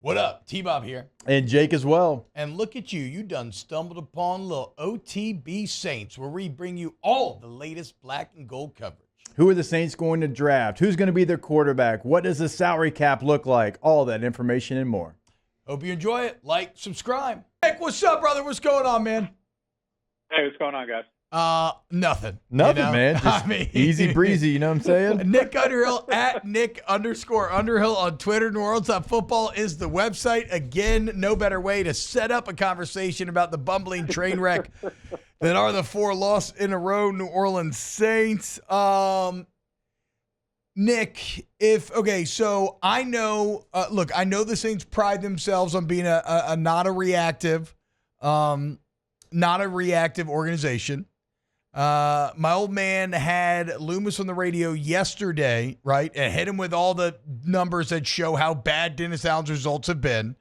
What up? T-Bob here. And Jake as well. And look at you. You done stumbled upon little OTB Saints, where we bring you all the latest black and gold coverage. Who are the Saints going to draft? Who's going to be their quarterback? What does the salary cap look like? All that information and more. Hope you enjoy it. Like, subscribe. Nick, what's up, brother? What's going on, man? Hey, what's going on, guys? Nothing. Nothing, man. Just easy breezy, you know what I'm saying? Nick Underhill at Nick_Underhill on Twitter. neworleans.football is the website. Again, no better way to set up a conversation about the bumbling train wreck that are the 4 loss in a row New Orleans Saints. Nick, so I know, I know the Saints pride themselves on being a not a reactive organization. My old man had Loomis on the radio yesterday, right? And hit him with all the numbers that show how bad Dennis Allen's results have been.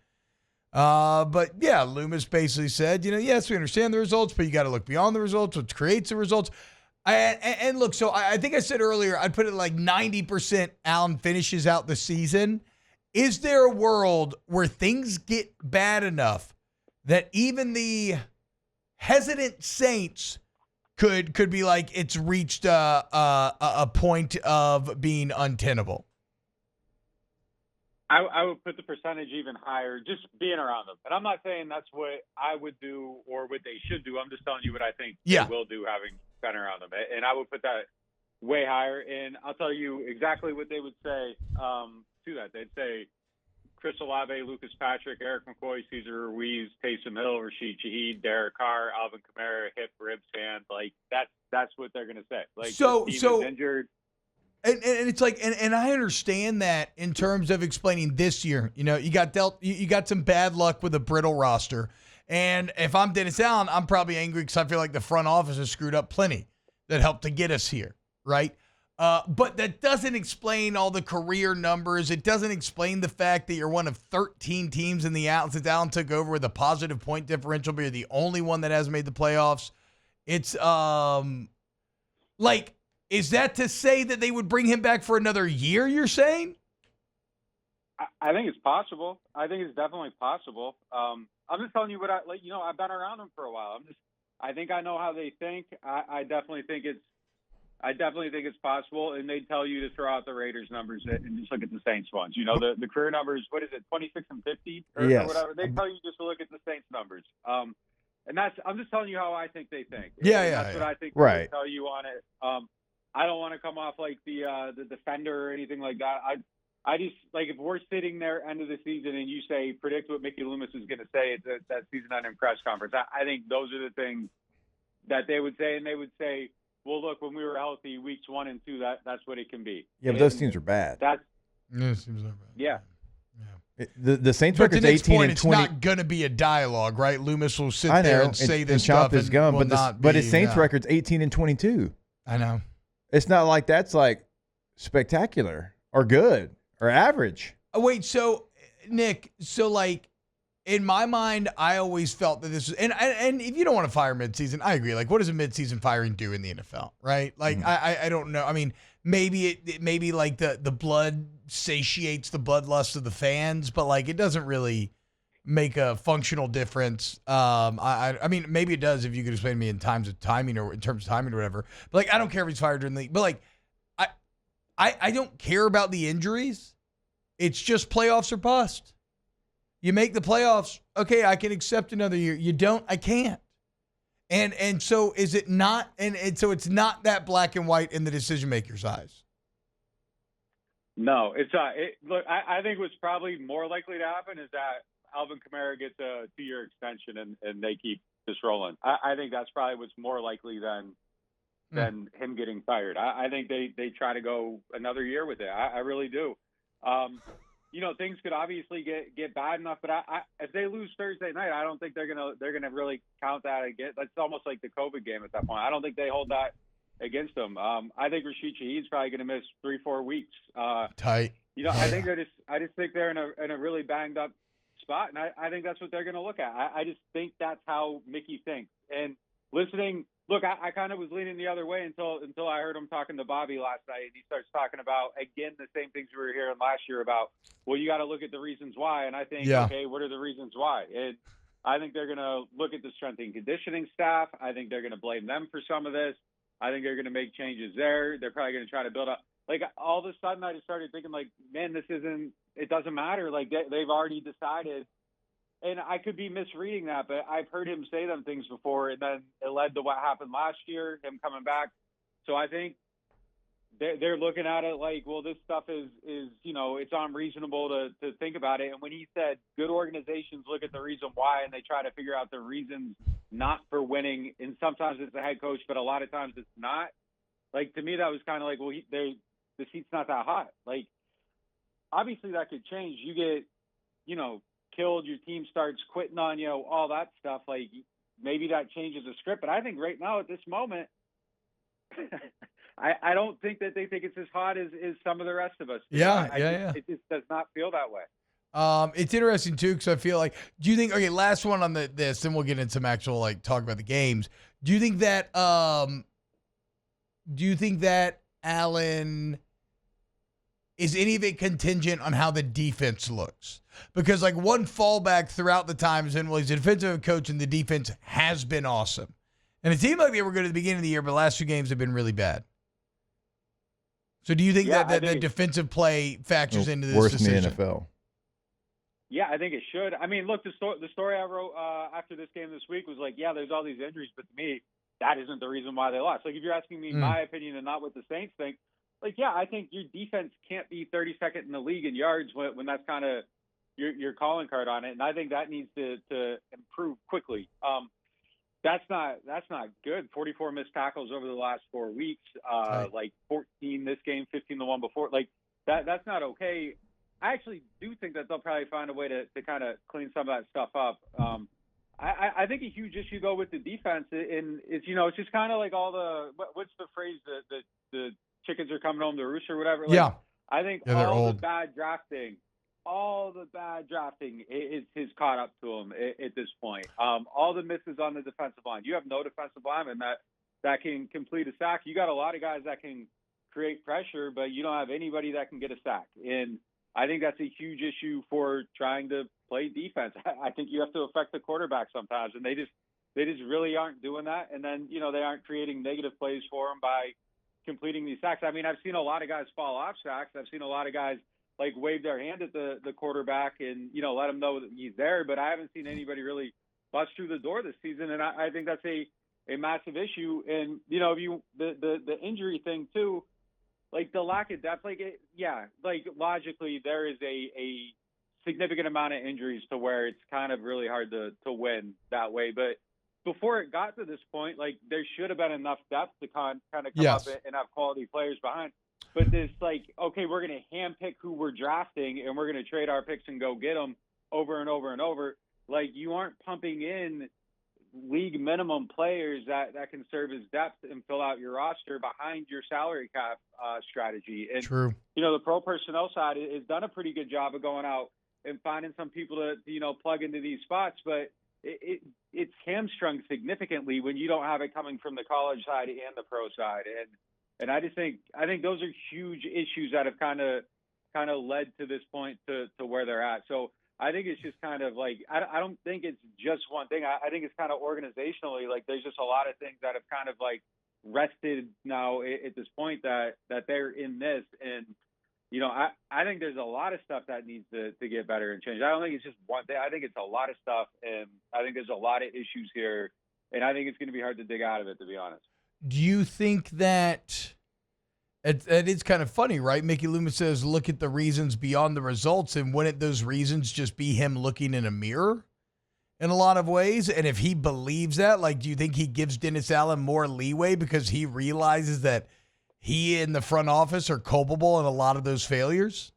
But yeah, Loomis basically said, yes, we understand the results, but you got to look beyond the results, which creates the results. And look, so I think I said earlier, I'd put it like 90% Allen finishes out the season. Is there a world where things get bad enough that even the hesitant Saints could be like it's reached a point of being untenable? I would put the percentage even higher, just being around them. And I'm not saying that's what I would do or what they should do. I'm just telling you what I think they will do having been around them. And I would put that way higher. And I'll tell you exactly what they would say to that. They'd say Chris Olave, Lucas Patrick, Eric McCoy, Cesar Ruiz, Taysom Hill, Rashid Shaheed, Derek Carr, Alvin Kamara, hip, rib, sand. Like that's what they're gonna say. Like so injured. And it's like, and I understand that in terms of explaining this year. You got some bad luck with a brittle roster. And if I'm Dennis Allen, I'm probably angry because I feel like the front office has screwed up plenty that helped to get us here, right? But that doesn't explain all the career numbers. It doesn't explain the fact that you're one of 13 teams in the out since Allen took over with a positive point differential, but you're the only one that hasn't made the playoffs. It's is that to say that they would bring him back for another year, you're saying? I think it's possible. I think it's definitely possible. I'm just telling you what I've been around them for a while. I think I know how they think. I definitely think it's possible, and they tell you to throw out the Raiders numbers and just look at the Saints ones. The career numbers. What is it, 26 and 50 or whatever? They tell you just to look at the Saints numbers. And I'm just telling you how I think they think. That's what I think they tell you on it. I don't want to come off like the defender or anything like that. I just like if we're sitting there end of the season and you say predict what Mickey Loomis is going to say at that season-ending press conference. I think those are the things that they would say, and they would say, well, look, when we were healthy, weeks 1 and 2, that's what it can be. Yeah, but those teams are bad. It seems like bad. Yeah. The Saints record's 18 and 20. It's not going to be a dialogue, right? Loomis will sit there and say this stuff his gum, but his Saints record's 18 and 22. I know. It's not like that's like spectacular or good or average. Oh, wait, so Nick, in my mind, I always felt that this was, and if you don't want to fire midseason, I agree. Like, what does a midseason firing do in the NFL, right? Like, I don't know. I mean, maybe like the blood satiates the bloodlust of the fans, but like it doesn't really make a functional difference. I mean, maybe it does if you could explain to me in terms of timing or whatever. But like, I don't care if he's fired during the league. But like, I don't care about the injuries. It's just playoffs or bust. You make the playoffs, okay, I can accept another year. You don't, I can't. And so is it not? And so it's not that black and white in the decision maker's eyes. No, it's look, I think what's probably more likely to happen is that Alvin Kamara gets a 2-year extension and they keep this rolling. I think that's probably what's more likely than him getting fired. I think they try to go another year with it. I really do. Things could obviously get bad enough, but if they lose Thursday night, I don't think they're gonna really count that again. That's almost like the COVID game at that point. I don't think they hold that against them. I think Rashid Shaheed's probably gonna miss 3-4 weeks. Tight. I think I just think they're in a really banged up spot, and I think that's what they're gonna look at. I just think that's how Mickey thinks. And listening. Look, I kind of was leaning the other way until I heard him talking to Bobby last night, and he starts talking about again the same things we were hearing last year about. Well, you got to look at the reasons why, and I think okay, what are the reasons why? And I think they're going to look at the strength and conditioning staff. I think they're going to blame them for some of this. I think they're going to make changes there. They're probably going to try to build up. Like all of a sudden, I just started thinking, like, man, it doesn't matter. Like they've already decided. And I could be misreading that, but I've heard him say them things before, and then it led to what happened last year, him coming back. So I think they're looking at it like, well, this stuff is it's unreasonable to think about it. And when he said good organizations look at the reason why and they try to figure out the reasons not for winning, and sometimes it's the head coach, but a lot of times it's not. Like, to me, that was kind of like, well, the seat's not that hot. Like, obviously that could change. You get, killed, your team starts quitting on you, all that stuff. Like, maybe that changes the script. But I think right now at this moment, I don't think that they think it's as hot as some of the rest of us. Yeah. It just does not feel that way. It's interesting too, because I feel like, do you think, okay, last one on this, then we'll get into some actual, like, talk about the games. Do you think that Allen, is any of it contingent on how the defense looks? Because, like, one fallback throughout the time has been, well, he's a defensive coach and the defense has been awesome. And it seemed like they were good at the beginning of the year, but the last 2 games have been really bad. So do you think that the defensive play factors into this worse decision? In the NFL. Yeah, I think it should. I mean, look, the story I wrote after this game this week was like, yeah, there's all these injuries, but to me, that isn't the reason why they lost. Like, if you're asking me my opinion and not what the Saints think, like, yeah, I think your defense can't be 32nd in the league in yards when that's kind of your calling card on it, and I think that needs to improve quickly. That's not good. 44 missed tackles over the last 4 weeks, like 14 this game, 15 the one before. Like, that's not okay. I actually do think that they'll probably find a way to kind of clean some of that stuff up. I think a huge issue though with the defense, and it's just kind of like all the what's the phrase the chickens are coming home to roost or whatever. Like, yeah, I think all the bad drafting is caught up to him at this point. All the misses on the defensive line. You have no defensive lineman that can complete a sack. You got a lot of guys that can create pressure, but you don't have anybody that can get a sack. And I think that's a huge issue for trying to play defense. I think you have to affect the quarterback sometimes, and they just really aren't doing that. And then, they aren't creating negative plays for them by completing these sacks. I mean, I've seen a lot of guys fall off sacks. I've seen a lot of guys like wave their hand at the quarterback and, let him know that he's there, but I haven't seen anybody really bust through the door this season. And I think that's a massive issue. And, the injury thing too, like the lack of depth, like logically there is a significant amount of injuries to where it's kind of really hard to win that way. But before it got to this point, like there should have been enough depth to kind of come up and have quality players behind. But this, like, okay, we're going to handpick who we're drafting and we're going to trade our picks and go get them over and over and over. Like, you aren't pumping in league minimum players that can serve as depth and fill out your roster behind your salary cap strategy. And, true. The pro personnel side has done a pretty good job of going out and finding some people to plug into these spots. But it's hamstrung significantly when you don't have it coming from the college side and the pro side. And I just think those are huge issues that have kind of led to this point to where they're at. So I think it's just kind of like I don't think it's just one thing. I think it's kind of organizationally, like there's just a lot of things that have kind of like rested now at this point that they're in this. And I think there's a lot of stuff that needs to get better and change. I don't think it's just one thing. I think it's a lot of stuff, and I think there's a lot of issues here, and I think it's going to be hard to dig out of it, to be honest. Do you think that it's kind of funny, right? Mickey Loomis says, look at the reasons beyond the results. And wouldn't those reasons just be him looking in a mirror in a lot of ways? And if he believes that, like, do you think he gives Dennis Allen more leeway because he realizes that he and the front office are culpable in a lot of those failures?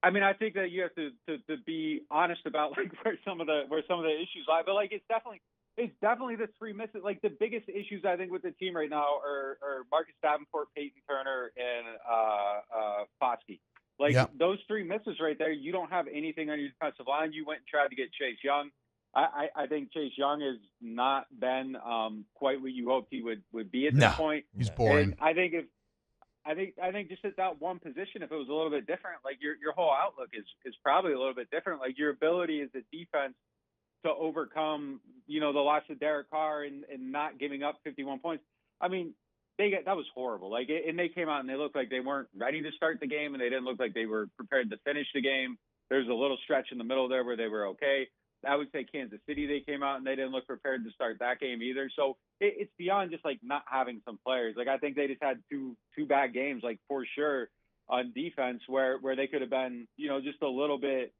I mean, I think that you have to be honest about like where some of the issues lie, but like it's definitely the 3 misses. Like the biggest issues I think with the team right now are Marcus Davenport, Peyton Turner, and Foskey. Like those 3 misses right there, you don't have anything on your defensive line. You went and tried to get Chase Young. I think Chase Young has not been quite what you hoped he would be at this point. He's boring. And I think just at that one position, if it was a little bit different, like your whole outlook is probably a little bit different. Like your ability as a defense to overcome, the loss of Derek Carr and not giving up 51 points. I mean, that was horrible. Like, and they came out and they looked like they weren't ready to start the game, and they didn't look like they were prepared to finish the game. There's a little stretch in the middle there where they were okay. I would say Kansas City, they came out and they didn't look prepared to start that game either. So it's beyond just like not having some players. Like I think they just had two bad games, like for sure on defense where they could have been, just a little bit,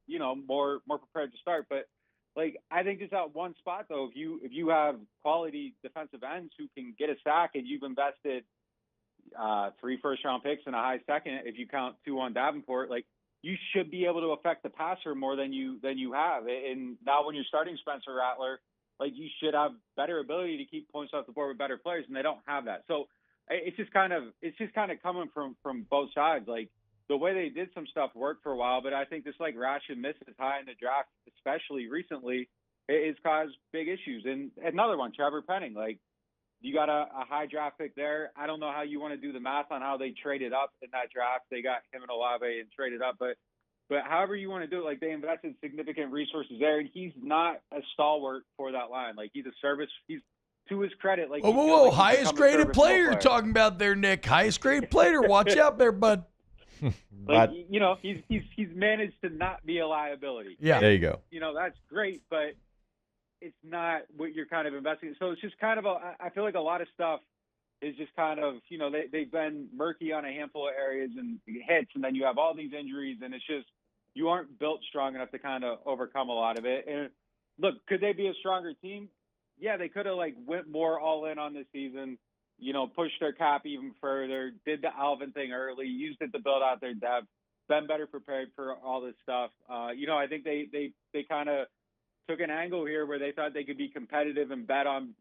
more prepared to start. But like I think just that one spot though, if you have quality defensive ends who can get a sack and you've invested 3 first-round picks and a high second, if you count 2 on Davenport, like you should be able to affect the passer more than you have. And now when you're starting Spencer Rattler, like you should have better ability to keep points off the board with better players, and they don't have that. So it's just kind of coming from both sides. Like the way they did some stuff worked for a while, but I think this like rash and misses high in the draft, especially recently, it's caused big issues. And another one, Trevor Penning, like you got a high draft pick there. I don't know how you want to do the math on how they traded up in that draft. They got him and Olave and traded up, but however you want to do it, like they invested significant resources there, and he's not a stalwart for that line. Like he's a service. He's to his credit. Like whoa, like highest graded player you're talking about there, Nick. Highest graded player. Watch out there, bud. Like he's managed to not be a liability. Yeah, there you go. That's great, but it's not what you're kind of investing in. So it's just kind of I feel like a lot of stuff is just kind of, they've been murky on a handful of areas and hits, and then you have all these injuries, and it's just, you aren't built strong enough to kind of overcome a lot of it. And look, could they be a stronger team? Yeah, they could have went more all in on this season, pushed their cap even further, did the Alvin thing early, used it to build out their depth, been better prepared for all this stuff. I think they kind of took an angle here where they thought they could be competitive and bet on,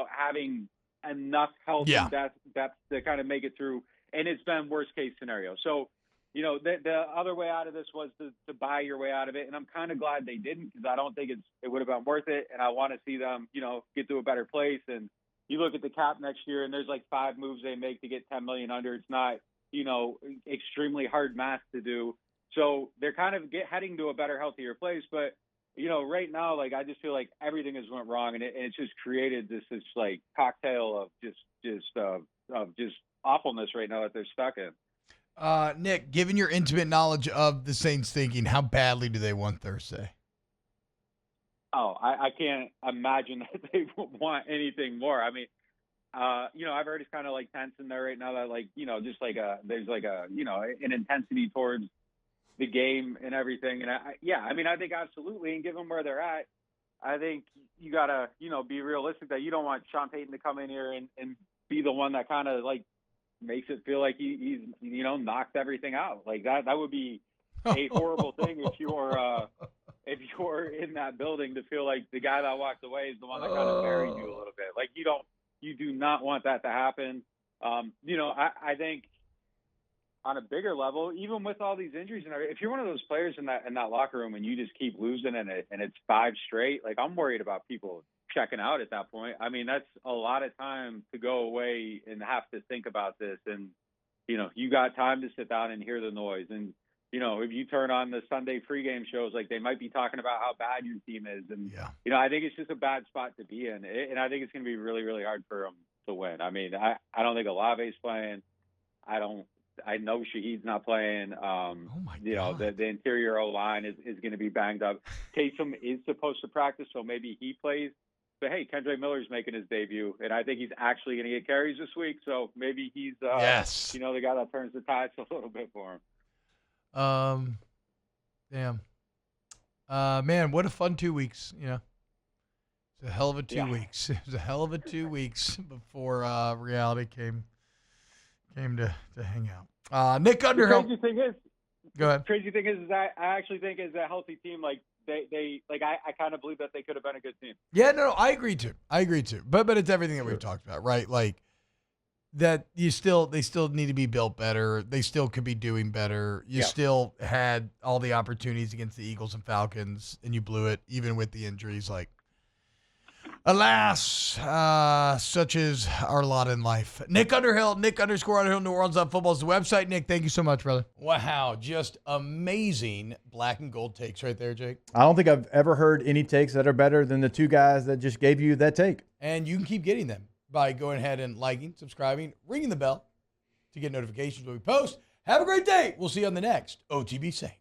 having enough health and depth to kind of make it through. And it's been worst case scenario. So, the other way out of this was to buy your way out of it. And I'm kind of glad they didn't, because I don't think it would have been worth it. And I want to see them, get to a better place. And you look at the cap next year and there's 5 moves they make to get 10 million under. It's not, extremely hard math to do. So they're kind of heading to a better, healthier place. But right now, I just feel like everything has went wrong, and it's just created this cocktail of just awfulness right now that they're stuck in. Nick, given your intimate knowledge of the Saints thinking, how badly do they want Thursday? Oh, I can't imagine that they want anything more. I mean, I've heard it's kind of tense in there right now that there's an intensity towards the game and everything. And I think absolutely. And given where they're at, I think you gotta, be realistic that you don't want Sean Payton to come in here and be the one that kind of makes it feel like he's knocked everything out. That would be a horrible thing if you're in that building to feel like the guy that walked away is the one that kind of buried you a little bit. You do not want that to happen. I think on a bigger level, even with all these injuries and everything, if you're one of those players in that locker room and you just keep losing and it's 5 straight, I'm worried about people checking out at that point. I mean, that's a lot of time to go away and have to think about this. And, you got time to sit down and hear the noise. And, if you turn on the Sunday pregame shows, they might be talking about how bad your team is. And, I think it's just a bad spot to be in. And I think it's going to be really, really hard for them to win. I mean, I don't think Olave's playing. I know Shaheed's not playing. The interior O-line is going to be banged up. Taysom is supposed to practice, so maybe he plays. But, hey, Kendrick Miller's making his debut, and I think he's actually going to get carries this week. So maybe he's the guy that turns the tides a little bit for him. Damn. Man, what a fun 2 weeks, It's a hell of a 2 weeks. It was a hell of a 2 weeks before reality came to hang out. Nick Underhill. The crazy thing is, go ahead. Crazy thing is I actually think as a healthy team, I kind of believe that they could have been a good team. Yeah, no, I agree too. But it's everything that we've talked about, right? That they still need to be built better. They still could be doing better. You still had all the opportunities against the Eagles and Falcons, and you blew it, even with the injuries. Alas, such is our lot in life. Nick Underhill, Nick_Underhill, neworleans.football is the website. Nick, thank you so much, brother. Wow, just amazing black and gold takes right there, Jake. I don't think I've ever heard any takes that are better than the two guys that just gave you that take. And you can keep getting them by going ahead and liking, subscribing, ringing the bell to get notifications when we post. Have a great day. We'll see you on the next OTB Saints.